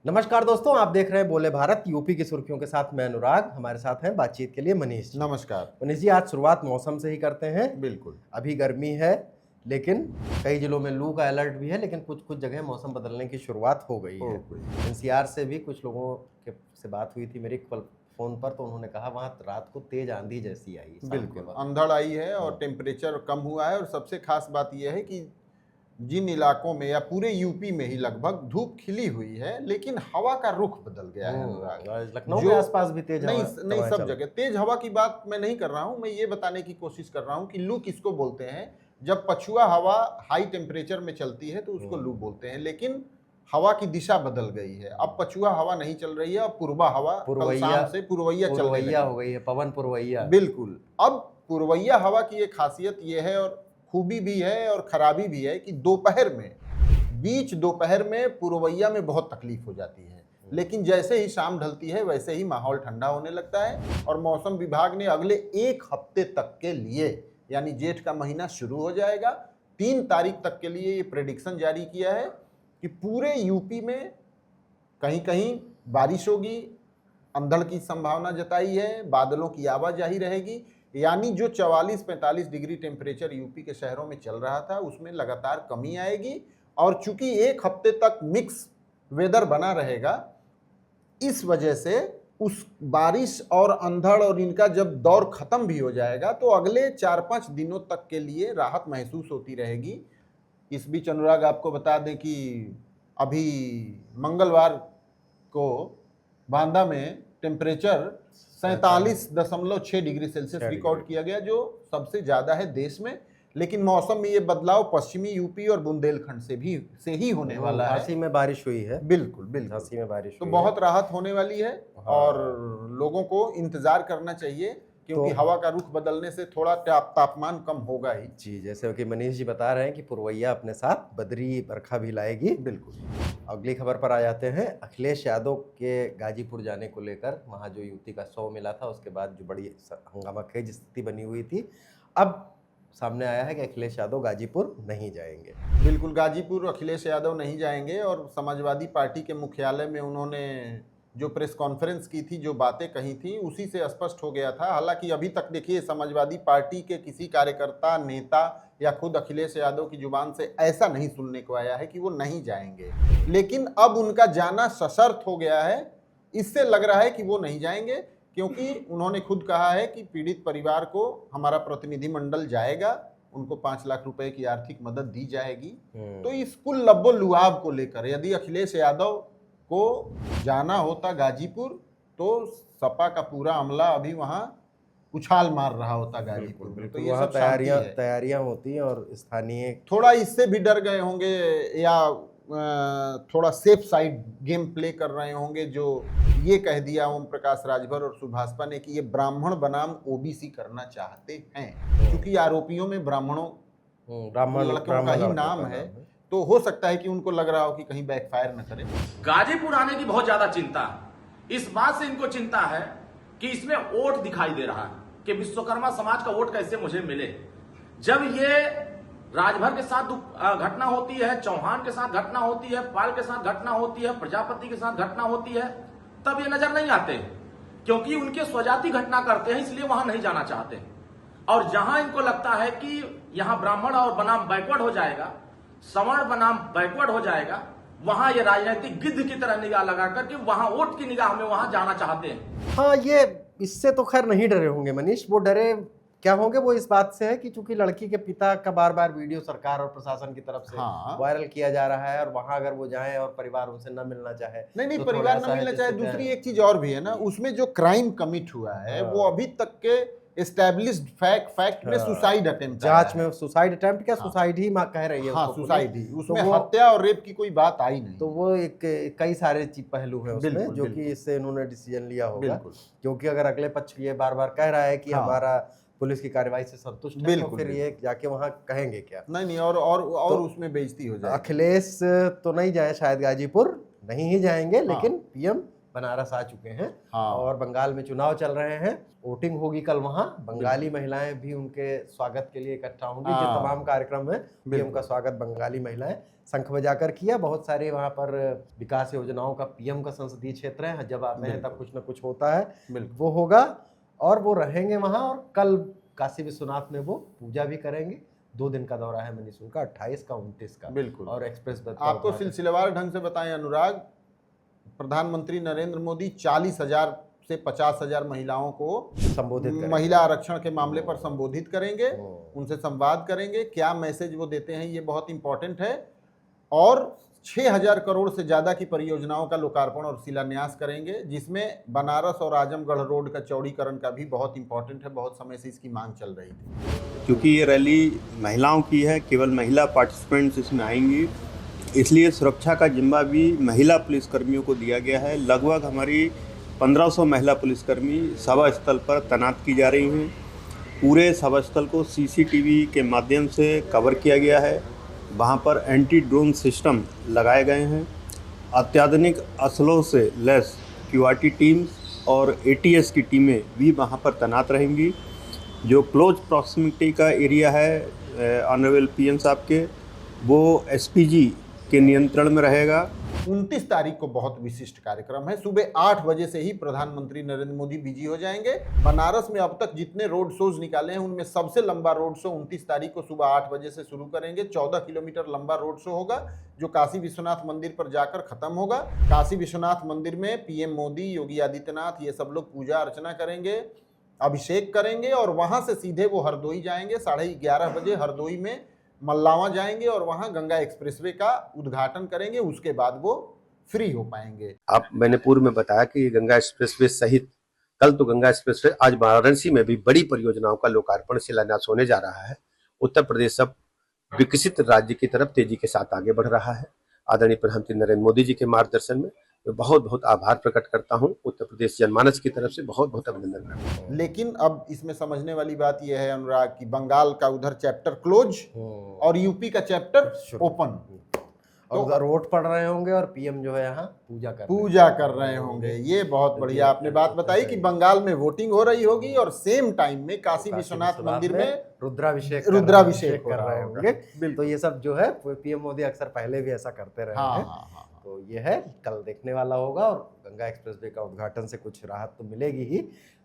नमस्कार दोस्तों, आप देख रहे हैं बोले भारत यूपी की सुर्खियों के साथ मैं अनुराग। हमारे साथ हैं बातचीत के लिए मनीष जी। नमस्कार। मनीष जी, आज शुरुआत मौसम से ही करते हैं। बिल्कुल। अभी गर्मी है, लेकिन कई जिलों में लू का अलर्ट भी है, लेकिन कुछ कुछ जगह मौसम बदलने की शुरुआत हो गई है। एनसीआर से भी कुछ लोगों से बात हुई थी मेरी कल फोन पर, तो उन्होंने कहा वहाँ रात को तेज आंधी जैसी आई। बिल्कुल अंधड़ आई है और टेम्परेचर कम हुआ है। और सबसे खास बात यह है कि जिन इलाकों में या पूरे यूपी में ही लगभग धूप खिली हुई है, लेकिन हवा का रुख बदल गया है अनुराग। लखनऊ के आसपास भी तेज नहीं हवा नहीं, सब जगह तेज हवा की बात मैं नहीं कर रहा हूं। मैं ये बताने की कोशिश कर रहा हूं कि लू किसको बोलते हैं। जब पछुआ हवा हाई टेम्परेचर में चलती है तो उसको लू बोलते हैं, लेकिन हवा की दिशा बदल गई है। अब पछुआ हवा नहीं चल रही है, अब पूर्वा हवा कल शाम से पुरवैया चलने लगी हो गई है, पवन पुरवैया। बिल्कुल। अब पुरवैया हवा की एक खासियत यह है और खूबी भी है और खराबी भी है कि दोपहर में, बीच दोपहर में पुरवैया में बहुत तकलीफ हो जाती है, लेकिन जैसे ही शाम ढलती है वैसे ही माहौल ठंडा होने लगता है। और मौसम विभाग ने अगले एक हफ्ते तक के लिए, यानी जेठ का महीना शुरू हो जाएगा, 3 तारीख तक के लिए ये प्रेडिक्शन जारी किया है कि पूरे यूपी में कहीं कहीं बारिश होगी। अंधड़ की संभावना जताई है, बादलों की आवाजाही रहेगी। यानी जो 44-45 डिग्री टेम्परेचर यूपी के शहरों में चल रहा था उसमें लगातार कमी आएगी। और चूंकि एक हफ्ते तक मिक्स वेदर बना रहेगा, इस वजह से उस बारिश और अंधड़ और इनका जब दौर खत्म भी हो जाएगा तो अगले 4-5 दिनों तक के लिए राहत महसूस होती रहेगी। इस बीच अनुराग आपको बता दें कि अभी मंगलवार को बांदा में टेम्परेचर 47.6 डिग्री सेल्सियस रिकॉर्ड किया गया, जो सबसे ज्यादा है देश में। लेकिन मौसम में ये बदलाव पश्चिमी यूपी और बुंदेलखंड से ही होने वाला है। झांसी में बारिश हुई है। बिल्कुल बिल्कुल, झांसी में बारिश तो हुई बहुत राहत होने वाली है। और लोगों को इंतजार करना चाहिए, क्योंकि हवा का रुख बदलने से थोड़ा तापमान कम होगा ही। जी, जैसे कि मनीष जी बता रहे हैं कि पुरवैया अपने साथ बदरी बरखा भी लाएगी। बिल्कुल। अगली खबर पर आ जाते हैं। अखिलेश यादव के गाजीपुर जाने को लेकर वहां जो युवती का शव मिला था, उसके बाद जो बड़ी हंगामाखेज स्थिति बनी हुई थी, अब सामने आया है कि अखिलेश यादव गाजीपुर नहीं जाएंगे। बिल्कुल, गाजीपुर अखिलेश यादव नहीं जाएंगे। और समाजवादी पार्टी के मुख्यालय में उन्होंने जो प्रेस कॉन्फ्रेंस की थी, जो बातें कही थी, उसी से स्पष्ट हो गया था। हालांकि अभी तक देखिए, समाजवादी पार्टी के किसी कार्यकर्ता, नेता या खुद अखिलेश यादव की जुबान से ऐसा नहीं सुनने को आया है कि वो नहीं जाएंगे। लेकिन अब उनका जाना सशर्त हो गया है। इससे लग रहा है कि वो नहीं जाएंगे, क्योंकि उन्होंने खुद कहा है कि पीड़ित परिवार को हमारा प्रतिनिधिमंडल जाएगा, उनको 5 लाख रुपए की आर्थिक मदद दी जाएगी। तो इस कुल लब्बो लुआब को लेकर यदि अखिलेश यादव को जाना होता गाजीपुर, तो सपा का पूरा अमला अभी वहां उछाल मार रहा होता गाजीपुर में। तो ये सब तैयारियां होती हैं और स्थानीय थोड़ा इससे भी डर गए होंगे या थोड़ा सेफ साइड गेम प्ले कर रहे होंगे, जो ये कह दिया ओम प्रकाश राजभर और सुभाषपा ने कि ये ब्राह्मण बनाम ओबीसी करना चाहते हैं। क्योंकि आरोपियों में लड़कों का ही नाम है, तो हो सकता है कि उनको लग रहा हो कि कहीं बैकफायर न करे। गाजीपुर आने की बहुत ज्यादा चिंता है। इस बात से इनको चिंता है कि इसमें वोट दिखाई दे रहा है कि विश्वकर्मा समाज का वोट कैसे मुझे मिले। जब ये राजभर के साथ घटना होती है, चौहान के साथ घटना होती है, पाल के साथ घटना होती है, प्रजापति के साथ घटना होती है, तब ये नजर नहीं आते, क्योंकि उनके स्वजाति घटना करते हैं, इसलिए वहां नहीं जाना चाहते। और जहां इनको लगता है कि यहां ब्राह्मण और बनाम बैकवर्ड हो जाएगा, सवर्ण बनाम बैकवर्ड हो जाएगा, वहां ये राजनीतिक गिद्ध की तरह निगाह लगा करके वहां वोट की निगाह में वहां जाना चाहते हैं। हाँ, ये इससे तो खैर नहीं डरे होंगे मनीष। वो डरे क्या होंगे, वो इस बात से है कि चूंकि लड़की के पिता का बार बार वीडियो सरकार और प्रशासन की तरफ से वायरल किया जा रहा है, और वहां अगर वो जाएं और परिवार उनसे न मिलना चाहे, नहीं तो परिवार न मिलना चाहे। दूसरी एक चीज और भी है ना, उसमें जो क्राइम कमिट हुआ है वो अभी तक के एस्टैब्लिश्ड फैक्ट में सुसाइड अटेम्प्ट, जांच में सुसाइड अटेम्प्ट क्या सुसाइड ही कह रही है। हाँ, सुसाइड ही, उसमें हत्या और रेप की कोई बात आई नहीं। तो वो एक कई सारे पहलू है उसमें, जो कि इससे इन्होंने डिसीजन लिया होगा। क्योंकि अगर अगले पक्ष ये बार बार कह रहा है कि हमारा पुलिस की कार्रवाई से संतुष्ट है, तो फिर ये जाके वहां कहेंगे क्या? नहीं, और उसमें बेइज्जती हो जाएगी। अखिलेश तो नहीं जाए शायद गाजीपुर, नहीं ही जाएंगे, लेकिन पीएम बनारस आ चुके हैं हाँ। और बंगाल में चुनाव चल रहे हैं। वोटिंग होगी कल वहाँ। बंगाली महिलाएं भी उनके स्वागत के लिए इकट्ठा होंगी। जो हाँ। तमाम कार्यक्रम है पीएम का स्वागत बंगाली महिलाएं शंख बजाकर किया। बहुत सारे वहाँ पर विकास योजनाओं का पीएम का संसदीय क्षेत्र है, जब आते हैं तब कुछ न कुछ होता है, वो होगा और वो रहेंगे वहाँ। और कल काशी विश्वनाथ में वो पूजा भी करेंगे। 2 दिन का दौरा है मनीष उनका, 28 का 29 का। बिल्कुल। और एक्सप्रेस आपको सिलसिलेवार ढंग से बताएं अनुराग, प्रधानमंत्री नरेंद्र मोदी 40,000 से 50,000 महिलाओं को संबोधित करेंगे, महिला आरक्षण के मामले पर संबोधित करेंगे, उनसे संवाद करेंगे। क्या मैसेज वो देते हैं ये बहुत इंपॉर्टेंट है। और 6,000 करोड़ से ज्यादा की परियोजनाओं का लोकार्पण और शिलान्यास करेंगे, जिसमें बनारस और आजमगढ़ रोड का चौड़ीकरण का भी बहुत इंपॉर्टेंट है। बहुत समय से इसकी मांग चल रही थी। क्योंकि ये रैली महिलाओं की है, केवल महिला पार्टिसिपेंट्स इसमें आएंगी, इसलिए सुरक्षा का जिम्मा भी महिला पुलिसकर्मियों को दिया गया है। लगभग हमारी 1500 महिला पुलिसकर्मी सभा स्थल पर तैनात की जा रही हैं। पूरे सभा स्थल को सीसीटीवी के माध्यम से कवर किया गया है। वहाँ पर एंटी ड्रोन सिस्टम लगाए गए हैं। अत्याधुनिक असलों से लैस क्यूआरटी टीम्स और एटीएस की टीमें भी वहाँ पर तैनात रहेंगी। जो क्लोज प्रॉक्सिमिटी का एरिया है ऑनरेबल पीएम साहब के, वो एसपीजी के नियंत्रण में रहेगा। 29 तारीख को बहुत विशिष्ट कार्यक्रम है। सुबह 8 बजे से ही प्रधानमंत्री नरेंद्र मोदी बिजी हो जाएंगे। बनारस में अब तक जितने रोड शोज निकाले हैं उनमें सबसे लंबा रोड शो 29 तारीख को सुबह 8 बजे से शुरू करेंगे। 14 किलोमीटर लंबा रोड शो होगा जो काशी विश्वनाथ मंदिर पर जाकर खत्म होगा। काशी विश्वनाथ मंदिर में पीएम मोदी, योगी आदित्यनाथ ये सब लोग पूजा अर्चना करेंगे, अभिषेक करेंगे और वहां से सीधे वो हरदोई जाएंगे। 11:30 बजे हरदोई में मल्लावा जाएंगे और वहां गंगा एक्सप्रेसवे का उद्घाटन करेंगे। उसके बाद वो फ्री हो पाएंगे। मैंने पूर्व में बताया कि गंगा एक्सप्रेसवे सहित कल तो गंगा एक्सप्रेसवे, आज वाराणसी में भी बड़ी परियोजनाओं का लोकार्पण शिलान्यास होने जा रहा है। उत्तर प्रदेश अब विकसित राज्य की तरफ तेजी के साथ आगे बढ़ रहा है। आदरणीय प्रधानमंत्री नरेंद्र मोदी जी के मार्गदर्शन में मैं बहुत बहुत आभार प्रकट करता हूं। उत्तर प्रदेश जनमानस की तरफ से बहुत बहुत अभिनंदन करता हूं। लेकिन अब इसमें समझने वाली बात यह है अनुराग कि बंगाल का उधर चैप्टर क्लोज और यूपी का चैप्टर ओपन, और उधर वोट पड़ रहे होंगे और पीएम जो है यहाँ पूजा कर रहे होंगे। ये बहुत बढ़िया आपने बात बताई कि बंगाल में वोटिंग हो रही होगी और सेम टाइम में काशी विश्वनाथ मंदिर में रुद्राभिषेक कर रहे होंगे। तो ये सब जो है पीएम मोदी अक्सर पहले भी ऐसा करते रहे हैं। तो ये है, कल देखने वाला होगा। और गंगा एक्सप्रेसवे का उद्घाटन से कुछ राहत तो मिलेगी ही।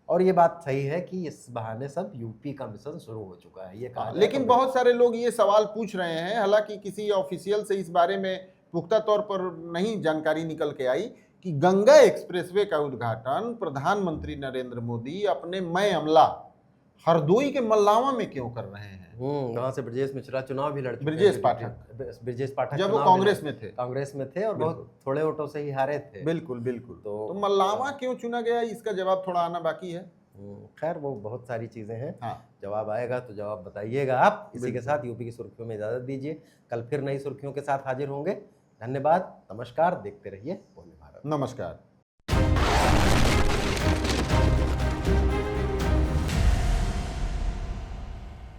और ये बात सही है कि इस बहाने सब यूपी का मिशन शुरू हो चुका है, ये कहा। लेकिन बहुत सारे लोग ये सवाल पूछ रहे हैं, हालांकि किसी ऑफिशियल से इस बारे में पुख्ता तौर पर नहीं जानकारी निकल के आई, कि गंगा एक्सप्रेसवे का उद्घाटन प्रधानमंत्री नरेंद्र मोदी अपने मय अमला हरदोई के मल्लावा में क्यों कर रहे हैं। वहां से ब्रजेश मिश्रा चुनाव भी लड़ चुके हैं। ब्रजेश पाठक जब वो कांग्रेस में थे और बहुत थोड़े वोटों से ही हारे थे। बिल्कुल। तो मल्लावा क्यों चुना गया, इसका जवाब थोड़ा आना बाकी है। खैर वो बहुत सारी चीजें हैं। जवाब आएगा तो जवाब बताइएगा आप। इसी के साथ यूपी की सुर्खियों में इजाजत दीजिए। कल फिर नई सुर्खियों के साथ हाजिर होंगे। धन्यवाद, नमस्कार। देखते रहिए बोले भारत। नमस्कार।